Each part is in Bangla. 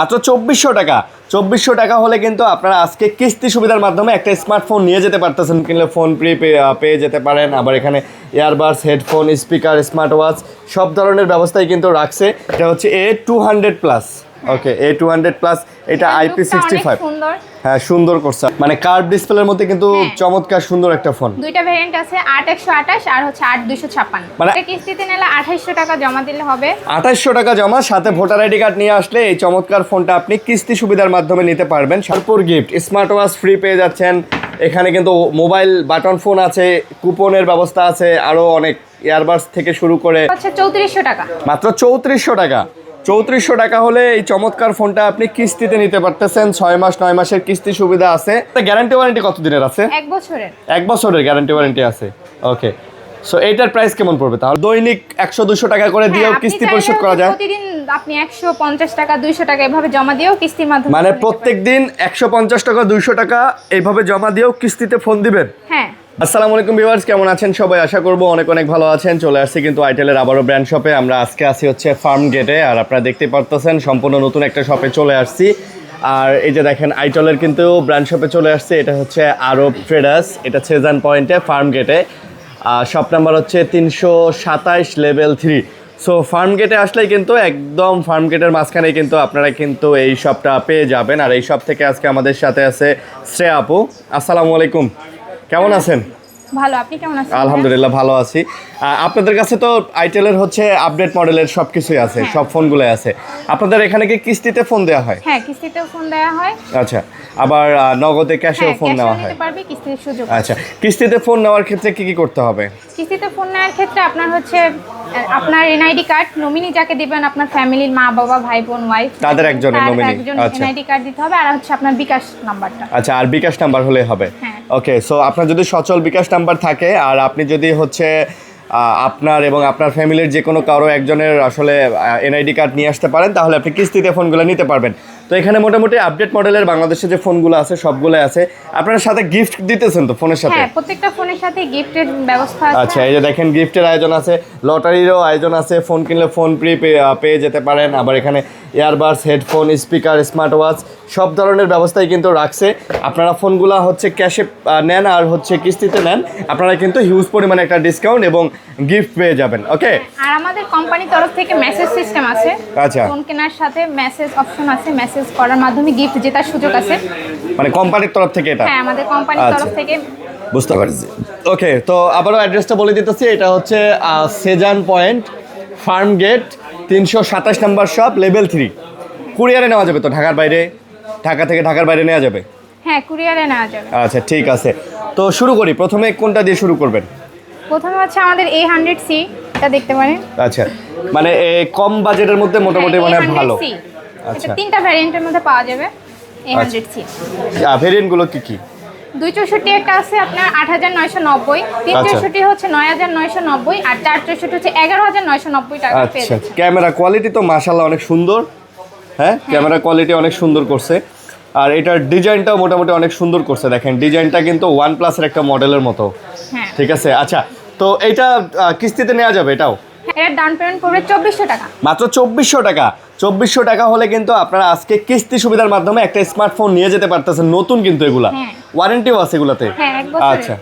মাত্র 2400 টাকা। 2400 টাকা হলে কিন্তু আপনারা আজকে কিস্তি সুবিধার মাধ্যমে একটা স্মার্টফোন নিয়ে যেতে পারতেছেন। কিনলে ফোন পেয়ে যেতে পারেন। আবার এখানে earbuds, headphone, speaker, smart watch সব ধরনের ব্যবস্থাই কিন্তু রাখছে। এটা হচ্ছে A200+। ওকে, A200+। এটা IP65। হ্যাঁ, সুন্দর করছে, মানে কার্ভ ডিসপ্লের মধ্যে কিন্তু চমৎকার সুন্দর একটা ফোন। দুইটা ভেরিয়েন্ট আছে, 8128 আর হচ্ছে 8256। মানে কিস্তিতে নিলে 2800 টাকা জমা দিলে হবে। 2800 টাকা জমা, সাথে ভোটার আইডি কার্ড নিয়ে আসলে এই চমৎকার ফোনটা আপনি কিস্তি সুবিধার মাধ্যমে নিতে পারবেন। ভরপুর গিফট, স্মার্ট ওয়াচ ফ্রি পেয়ে যাচ্ছেন। এখানে কিন্তু মোবাইল বাটন ফোন আছে, কুপনের ব্যবস্থা আছে, আরো অনেক ইয়ারবাডস থেকে শুরু করে হচ্ছে 3400 টাকা। মাত্র 3400 টাকা। 3400 টাকা হলে এই চমৎকার ফোনটা আপনি কিস্তিতে নিতে পারতেছেন। 6 মাস 9 মাসের কিস্তি সুবিধা আছে। গ্যারান্টি ওয়ারেন্টি কত দিনের আছে? 1 বছরের। 1 বছরের গ্যারান্টি ওয়ারেন্টি আছে। ওকে, সো এইটার প্রাইস কেমন পড়বে তাহলে? দৈনিক 100-200 টাকা করে দিয়েও কিস্তি পরিশোধ করা যায়। প্রতিদিন আপনি 150 টাকা 200 টাকা এভাবে জমা দিয়েও কিস্তির মাধ্যমে, মানে প্রত্যেকদিন 150 টাকা 200 টাকা এইভাবে জমা দিয়েও কিস্তিতে ফোন দিবেন। হ্যাঁ। আসসালামু আলাইকুম ভিউয়ার্স, কেমন আছেন সবাই? আশা করবো অনেক অনেক ভালো আছেন। চলে আসছি কিন্তু আইটেলের আবারও ব্র্যান্ড শপে। আমরা আজকে আসি হচ্ছে ফার্ম গেটে, আর আপনারা দেখতে পারতেছেন সম্পূর্ণ নতুন একটা শপে চলে আসছি। আর এই যে দেখেন আইটেলের কিন্তু ব্র্যান্ড শপে চলে আসছে। এটা হচ্ছে আরব ট্রেডার্স, এটা সেজান পয়েন্টে ফার্ম গেটে। শপ নাম্বার হচ্ছে 327 লেভেল 3। সো ফার্ম গেটে আসলেই কিন্তু একদম ফার্ম গেটের মাঝখানেই কিন্তু আপনারা কিন্তু এই শপটা পেয়ে যাবেন। আর এই শপ থেকে আজকে আমাদের সাথে আছে শ্রেয়া আপু। আসসালামু আলাইকুম, কেমন আছেন? ভালো, আপনি কেমন আছেন? আলহামদুলিল্লাহ ভালো আছি। আপনাদের কাছে তো আইটেলের হচ্ছে আপডেট মডেলের সব কিছুই আছে, সব ফোনগুলো আছে। আপনাদের এখানে কি কিস্তিতে ফোন দেওয়া হয়? হ্যাঁ, কিস্তিতেও ফোন দেওয়া হয়। আচ্ছা, আবার নগদে ক্যাশেও ফোন নেওয়া হয়? পারবে, কিস্তির সুযোগ। আচ্ছা, কিস্তিতে ফোন নেওয়ার ক্ষেত্রে কি কি করতে হবে? কিস্তিতে ফোন নেওয়ার ক্ষেত্রে আপনার হচ্ছে আপনার এনআইডি কার্ড, নমিনি যাকে দিবেন আপনার ফ্যামিলির মা বাবা ভাই বোন ওয়াইফ, তাদের একজনের নমিনি। আচ্ছা, এনআইডি কার্ড দিতে হবে, আর হচ্ছে আপনার বিকাশ নাম্বারটা। আচ্ছা, আর বিকাশ নাম্বার হলে হবে। ওকে, সো আপনার যদি সচল বিকাশ নাম্বার থাকে, আর আপনি যদি হচ্ছে আপনার এবং আপনার ফ্যামিলির যে কোনো কারো একজনের আসলে এনআইডি কার্ড নিয়ে আসতে পারেন, তাহলে আপনি কিস্তিতে ফোনগুলো নিতে পারবেন। তো এখানে মোটামুটি আপডেট মডেলের বাংলাদেশে যে ফোনগুলো আছে সবগুলো আছে। আপনার সাথে গিফট দিতেছেন তো ফোনের সাথে? হ্যাঁ, প্রত্যেকটা ফোনের সাথে গিফটের ব্যবস্থা আছে। আচ্ছা, এই যে দেখেন গিফটের আয়োজন আছে, লটারিরও আয়োজন আছে। ফোন কিনলে ফোন পেয়ে যেতে পারেন। আবার এখানে earbuds, headphone, speaker, smart watch সব ধরনের ব্যবস্থাই কিন্তু রাখছে। আপনারা ফোনগুলো হচ্ছে ক্যাশে নেন আর হচ্ছে কিস্তিতে নেন, আপনারা কিন্তু হিউজ পরিমাণে একটা ডিসকাউন্ট এবং গিফট পেয়ে যাবেন। ওকে, আর আমাদের কোম্পানির তরফ থেকে মেসেজ সিস্টেম আছে। আচ্ছা, ফোন কেনার সাথে মেসেজ অপশন আছে, মেসেজ করার মাধ্যমে গিফট জেতার সুযোগ আছে। মানে কোম্পানির তরফ থেকে এটা? হ্যাঁ, আমাদের কোম্পানির তরফ থেকে। বুঝতে পারছি। ওকে, তো আবারও অ্যাড্রেসটা বলে দিতেছি। এটা হচ্ছে Sezan point, farm gate, 327 number shop, level 3। কুরিয়ারে নেওয়া যাবে তো? ঢাকার বাইরে, ঢাকা থেকে ঢাকার বাইরে নেওয়া যাবে? হ্যাঁ, কুরিয়ারে নেওয়া যাবে। আচ্ছা, ঠিক আছে। তো শুরু করি, প্রথমে কোনটা দিয়ে শুরু করবেন? প্রথমে হচ্ছে আমাদের A100C, এটা দেখতে পারেন। আচ্ছা, মানে কম বাজেটের মধ্যে মোটামুটি মানে ভালো। আচ্ছা, তিনটা ভ্যারিয়েন্টের মধ্যে পাওয়া যাবে A100C। ভ্যারিয়েন্টগুলো কি কি? 264 একটা আছে আপনার 8990, 364 হচ্ছে 9990, আর 464 হচ্ছে 11990 টাকা পেয়ে যাচ্ছে। আচ্ছা, ক্যামেরা কোয়ালিটি তো মাশাআল্লাহ অনেক সুন্দর। হ্যাঁ, ক্যামেরা কোয়ালিটি অনেক সুন্দর করছে। আর এটার ডিজাইনটাও মোটামুটি অনেক সুন্দর করছে। দেখেন ডিজাইনটা কিন্তু OnePlus-এর একটা মডেলের মতো। হ্যাঁ, ঠিক আছে। আচ্ছা, তো এইটা কিস্তিতে নেওয়া যাবে? এটাও এর ডাউন পেমেন্ট পড়বে 2400 টাকা। মাত্র 2400 টাকা। 2400 টাকা হলে কিন্তু আপনারা আজকে কিস্তি সুবিধার মাধ্যমে একটা স্মার্টফোন নিয়ে যেতে পারতেছেন। নতুন কিন্তু এগুলা, ওয়ারেন্টিও আছে এগুলাতে। হ্যাঁ, 1 বছরের। আচ্ছা,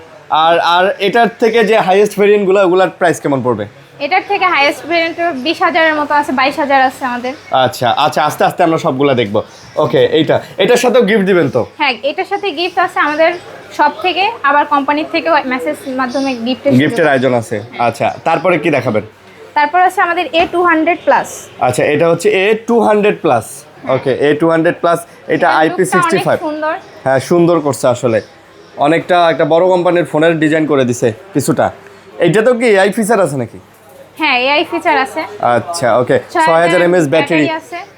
আর এটার থেকে যে হাইয়েস্ট ভেরিয়েন্টগুলো, ওগুলার প্রাইস কেমন পড়বে? এটার থেকে হাইয়েস্ট ভেরিয়েন্ট 20000 এর মতো আছে, 22000 আছে আমাদের। আচ্ছা আচ্ছা, আস্তে আস্তে আমরা সবগুলা দেখবো। ওকে, এটার সাথেও গিফট দিবেন তো? হ্যাঁ, এটার সাথে গিফট আছে আমাদের সব থেকে, আবার কোম্পানির থেকেও মেসেজ মাধ্যমে গিফটের আয়োজন আছে। আচ্ছা, তারপরে কি দেখাবেন? তারপর আছে আমাদের A200+। আচ্ছা, এটা হচ্ছে A200+। ওকে, A200+, এটা IP65। সুন্দর। হ্যাঁ, সুন্দর করছে আসলে। অনেকটা একটা বড় কোম্পানির ফোনের ডিজাইন করে দিছে কিছুটা। এইটা তো কি এআই ফিচার আছে নাকি? হ্যাঁ, এআই ফিচার আছে। আচ্ছা, ওকে, 6000 mAh ব্যাটারি,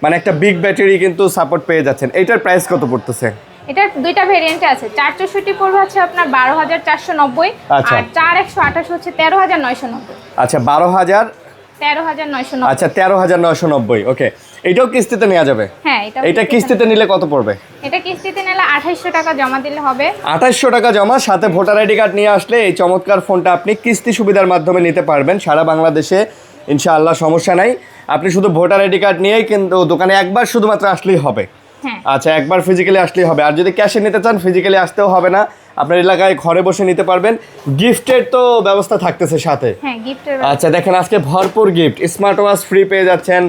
মানে একটা বিগ ব্যাটারি কিন্তু সাপোর্ট পেয়ে যাচ্ছেন। এইটার প্রাইস কত পড়তেছে? এটার দুইটা ভেরিয়েন্ট আছে, 464 পড়বে হচ্ছে আপনার 12490, আর 4128 হচ্ছে 13990। আচ্ছা, 13990। আচ্ছা, 13990। ওকে, এটাও কিস্তিতে নেওয়া যাবে? হ্যাঁ, এটা কিস্তিতে নিলে কত পড়বে? এটা কিস্তিতে নিলে 2800 টাকা জমা দিলে হবে। 2800 টাকা জমা, সাথে ভোটার আইডি কার্ড নিয়ে আসলে এই চমৎকার ফোনটা আপনি কিস্তি সুবিধার মাধ্যমে নিতে পারবেন সারা বাংলাদেশে, ইনশাআল্লাহ, সমস্যা নাই। আপনি শুধু ভোটার আইডি কার্ড নিয়েই কিন্তু দোকানে একবার শুধুমাত্র আসলেই হবে। হ্যাঁ আচ্ছা, একবার ফিজিক্যালি আসলেই হবে। আর যদি ক্যাশে নিতে চান ফিজিক্যালি আসতেও হবে না, আপনার এলাকায় ঘরে বসে নিতে পারবেন। গিফটের তো ব্যবস্থা থাকতেছে সাথে। হ্যাঁ গিফটের। আচ্ছা দেখেন, আজকে ভরপুর গিফট। স্মার্ট ওয়াচ ফ্রি পেয়ে যাচ্ছেন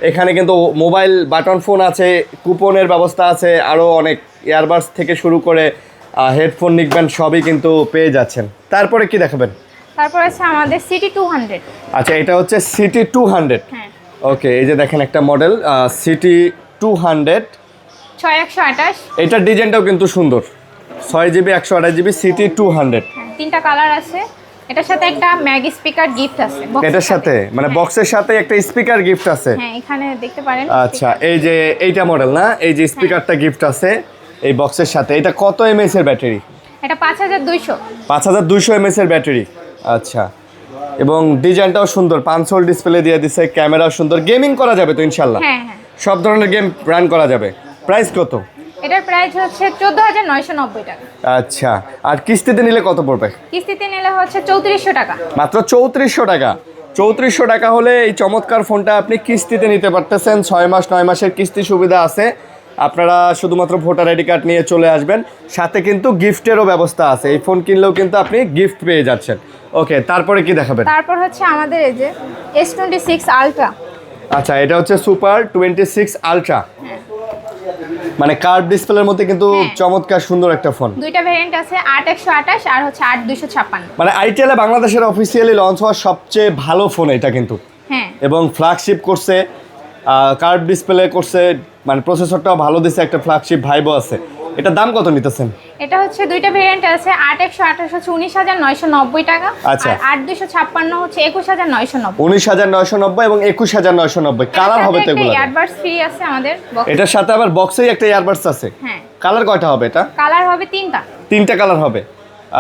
এখানে, কিন্তু মোবাইল বাটন ফোন আছে, কুপনের ব্যবস্থা আছে, আরও অনেক ইয়ারবাডস থেকে শুরু করে হেডফোন নিকব্যান্ড সবই কিন্তু পেয়ে যাচ্ছেন। তারপরে কি দেখাবেন? তারপর আছে আমাদের সিটি 200। আচ্ছা, এটা হচ্ছে সিটি 200। হ্যাঁ ওকে, এই যে দেখেন একটা মডেল সিটি 200। 6128। এটার ডিজাইনটাও কিন্তু সুন্দর, 6GB 128GB সিটি 200। তিনটা কালার আছে। এটার সাথে একটা ম্যাগ স্পিকার গিফট আছে এটার সাথে মানে বক্সের সাথে একটা স্পিকার গিফট আছে। হ্যাঁ এখানে দেখতে পারেন। আচ্ছা, এই যে এইটা মডেল না, এই যে স্পিকারটা গিফট আছে এই বক্সের সাথে। এটা কত এমএএইচ এর ব্যাটারি? এটা 5200। 5200 এমএএইচ এর ব্যাটারি। আচ্ছা, এবং ডিজাইনটাও সুন্দর, 5 হোল ডিসপ্লে দিয়ে দিছে, ক্যামেরাও সুন্দর। গেমিং করা যাবে তো ইনশাল্লাহ? হ্যাঁ হ্যাঁ সব ধরনের গেম রান করা যাবে। প্রাইস কত? এটার প্রাইস হচ্ছে 14990 টাকা। আচ্ছা, আর কিস্তিতে নিলে কত পড়বে? কিস্তিতে নিলে হচ্ছে 3400 টাকা। মাত্র 3400 টাকা। 3400 টাকা হলে এই চমৎকার ফোনটা আপনি কিস্তিতে নিতে পারতেছেন। 6 মাস 9 মাসের কিস্তি সুবিধা আছে। আপনারা শুধুমাত্র ভোটার আইডি কার্ড নিয়ে চলে আসবেন, সাথে কিন্তু গিফটেরও ব্যবস্থা আছে। এই ফোন কিনলেও কিন্তু আপনি গিফট পেয়ে যাচ্ছেন। ওকে, তারপরে কি দেখাবেন? তারপর হচ্ছে আমাদের এই যে S26 আলট্রা। আচ্ছা, এটা হচ্ছে সুপার 26 আলট্রা, মানে কার্ভ ডিসপ্লের মধ্যে কিন্তু চমৎকার সুন্দর একটা ফোন। দুইটা ভেরিয়েন্ট আছে, 8128 আর হচ্ছে 8256। মানে আইটেলে বাংলাদেশের অফিসিয়ালি লঞ্চ হওয়া সবচেয়ে ভালো ফোন এটা কিন্তু। হ্যাঁ এবং ফ্ল্যাগশিপ করছে, কার্ভ ডিসপ্লে করছে, মানে প্রসেসরটাও ভালো দিছে, একটা ফ্ল্যাগশিপ ভাইবও আছে। এটার দাম কত নিতেছেন? এটা হচ্ছে দুইটা ভেরিয়েন্ট আছে, 8128 হচ্ছে 19990 টাকা। আচ্ছা। আর 8256 হচ্ছে 21990। 19990 এবং 21990। কালার হবে তো এগুলো? ইয়ারবাডস ফ্রি আছে আমাদের বক্স। এটার সাথে আবার বক্সেই একটা ইয়ারবাডস আছে। হ্যাঁ। কালার কয়টা হবে এটা? কালার হবে তিনটা। তিনটা কালার হবে।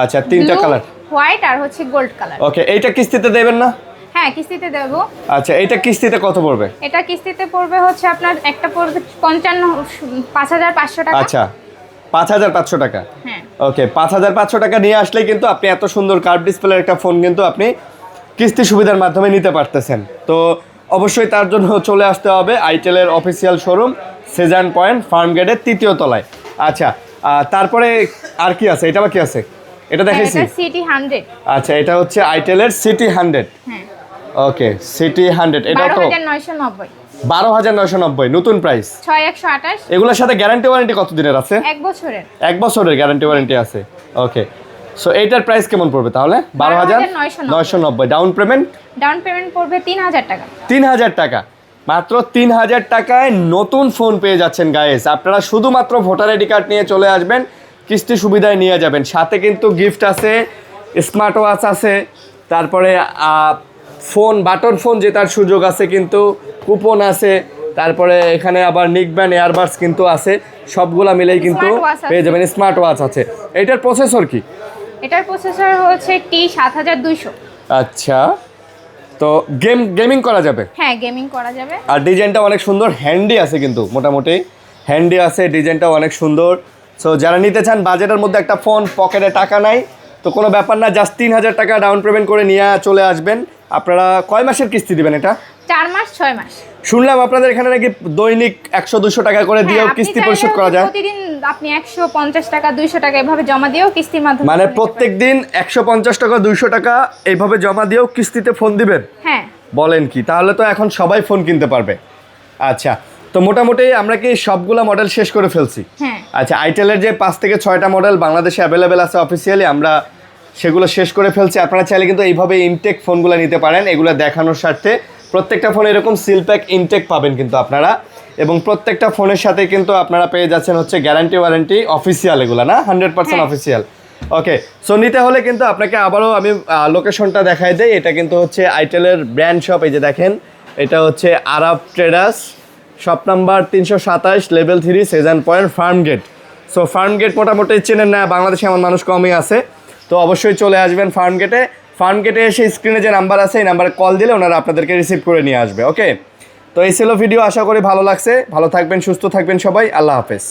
আচ্ছা, তিনটা কালার। হোয়াইট আর হচ্ছে গোল্ড কালার। ওকে, এইটা কিস্তিতে দেবেন না? হ্যাঁ কিস্তিতে দেবো। আচ্ছা, এইটা কিস্তিতে কত পড়বে? এটা কিস্তিতে পড়বে হচ্ছে আপনার একটা পড়বে 5500 টাকা। আচ্ছা, 5500 টাকা। হ্যাঁ ওকে, 5500 টাকা নিয়ে আসলেই কিন্তু আপনি এত সুন্দর কার্ভ ডিসপ্লের একটা ফোন কিন্তু আপনি কিস্তি সুবিধার মাধ্যমে নিতে পারতেছেন। তো অবশ্যই তার জন্য চলে আসতে হবে আইটেলের official showroom Sezan point farm গেটের 3য় তলায়। আচ্ছা, তারপরে আর কি আছে? এটা বা কি আছে? এটা দেখাইছি। এটা সিটি 100। আচ্ছা, এটা হচ্ছে আইটেলের সিটি 100। হ্যাঁ ওকে, সিটি 100। এটা তো 12990। 12990 নতুন প্রাইস। 6128। এগুলোর সাথে গ্যারান্টি ওয়ারেন্টি কত দিনের আছে? 1 বছরের। 1 বছরের গ্যারান্টি ওয়ারেন্টি আছে। ওকে, সো এইটার প্রাইস কেমন পড়বে তাহলে? 12990। Down payment? ডাউন পেমেন্ট পড়বে 3000 টাকা। 3000 টাকা। মাত্র 3000 টাকায় নতুন ফোন পেয়ে যাচ্ছেন গাইস। আপনারা শুধুমাত্র ভোটার আইডি কার্ড নিয়ে চলে আসবেন, কিস্তি সুবিধায় নিয়ে যাবেন। সাথে কিন্তু গিফট আছে, স্মার্ট ওয়াচ আছে, তারপরে ফোন বাটন ফোন জেতার সুযোগ আছে, কিন্তু কুপন আছে, তারপরে এখানে আবার নিকব্যান্ড এয়ারবাডস কিন্তু আছে। সবগুলা মিলেই কিন্তু পেয়ে যাবেন। স্মার্ট ওয়াচ আছে। এটার প্রসেসর কি? এটার প্রসেসর হচ্ছে T7200। আচ্ছা, তো গেমিং করা যাবে? হ্যাঁ গেমিং করা যাবে। আর ডিজাইনটা অনেক সুন্দর, হ্যান্ডি আছে কিন্তু, মোটামুটি হ্যান্ডি আছে, ডিজাইনটাও অনেক সুন্দর। সো যারা নিতে চান, বাজেটের মধ্যে একটা ফোন, পকেটে টাকা নাই, তো কোনো ব্যাপার না, জাস্ট 3000 টাকা ডাউন পেমেন্ট করে নিয়ে চলে আসবেন। আপনারা কয় মাসের কিস্তি দিবেন এটা? 4 মাস 6 মাস। শুনলাম আপনাদের এখানে নাকি দৈনিক 100-200 টাকা করে দিয়েও কিস্তি পরিশোধ করা যায়। প্রতিদিন আপনি 150 টাকা 200 টাকা এভাবে জমা দিয়েও কিস্তির মাধ্যমে, মানে প্রত্যেক দিন 150 টাকা 200 টাকা এইভাবে জমা দিয়েও কিস্তিতে ফোন দিবেন? হ্যাঁ। বলেন কি? তাহলে তো এখন সবাই ফোন কিনতে পারবে। আচ্ছা, তো মোটামুটি আমরা কি সবগুলা মডেল শেষ করে ফেলছি? হ্যাঁ। আচ্ছা, আইটেলের যে 5 থেকে 6টা মডেল বাংলাদেশে অ্যাভেলেবেল আছে অফিসিয়ালি, আমরা সেগুলো শেষ করে ফেলছি। আপনারা চাইলে কিন্তু এইভাবে ইনটেক ফোনগুলো নিতে পারেন, এগুলো দেখানোর স্বার্থে। প্রত্যেকটা ফোনে এরকম সিল প্যাক ইনটেক পাবেন কিন্তু আপনারা, এবং প্রত্যেকটা ফোনের সাথে কিন্তু আপনারা পেয়ে যাচ্ছেন হচ্ছে গ্যারান্টি ওয়ারেন্টি অফিসিয়াল, এগুলো না 100% অফিসিয়াল। ওকে, সো নিতে হলে কিন্তু আপনাকে আবারও আমি লোকেশনটা দেখাই দেই। এটা কিন্তু হচ্ছে আইটেলের ব্র্যান্ড শপ। এই যে দেখেন, এটা হচ্ছে Arab traders, shop number 327, level 3, Sezan point, farm gate. So farm gate মোটামুটি চেনেন না, বাংলাদেশে এমন মানুষ কমই আছে, তো অবশ্যই চলে আসবেন ফার্ম গেটে। ফার্ম গেটে এসে স্ক্রিনে যে নাম্বার আছে এই নাম্বারে কল দিলে ওনারা আপনাদেরকে রিসিভ করে নিয়ে আসবে। ওকে, তো এই ছিল ভিডিও, আশা করি ভালো লাগছে। ভালো থাকবেন, সুস্থ থাকবেন সবাই। আল্লাহ হাফেজ।